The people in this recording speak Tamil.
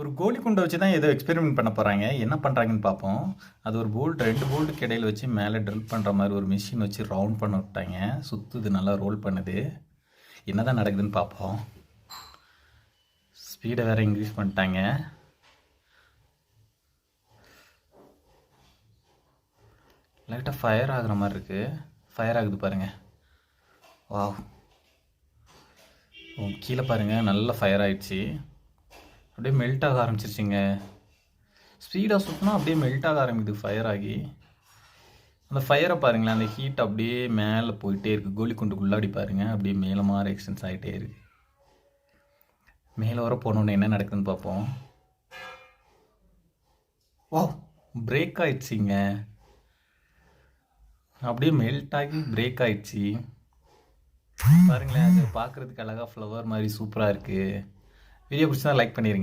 ஒரு கோலி குண்டை வச்சு தான் ஏதோ எக்ஸ்பெரிமெண்ட் பண்ண போகிறாங்க. என்ன பண்ணுறாங்கன்னு பார்ப்போம். அது ஒரு போல்ட் 2 போல்ட்டுக்கு இடையில வச்சு மேலே ட்ரில் பண்ணுற மாதிரி ஒரு மிஷின் வச்சு ரவுண்ட் பண்ண விட்டாங்க. சுற்றுது, நல்லா ரோல் பண்ணுது. என்ன தான் நடக்குதுன்னு பார்ப்போம். ஸ்பீடை வேறு இன்க்ரீஸ் பண்ணிட்டாங்க. லைட்டாக ஃபயர் ஆகுற மாதிரி இருக்குது. ஃபயர் ஆகுது பாருங்கள். வாவ், கீழே பாருங்கள், நல்லா ஃபயர் ஆயிடுச்சு. அப்படியே மெல்ட் ஆக ஆரம்பிச்சிருச்சுங்க. ஸ்பீடாக சுற்றினா அப்படியே மெல்ட் ஆக ஆரம்பிக்குது ஃபயர் ஆகி. அந்த ஃபயரை பாருங்களேன், அந்த ஹீட் அப்படியே மேலே போயிட்டே இருக்குது. கோலி குண்டுக்குள்ளாடி பாருங்கள், அப்படியே மேலே மாற எக்ஸ்டென்ஸ் ஆகிட்டே இருக்குது. மேலே வர போனோன்னு என்ன நடக்குதுன்னு பார்ப்போம். வா, பிரேக் ஆயிடுச்சிங்க. அப்படியே மெல்ட் ஆகி பிரேக் ஆயிடுச்சு பாருங்களேன். அது பார்க்குறதுக்கு அழகாக ஃப்ளவர் மாதிரி சூப்பராக இருக்குது. வீடியோ பிடிச்சா லைக் பண்ணிடுங்க.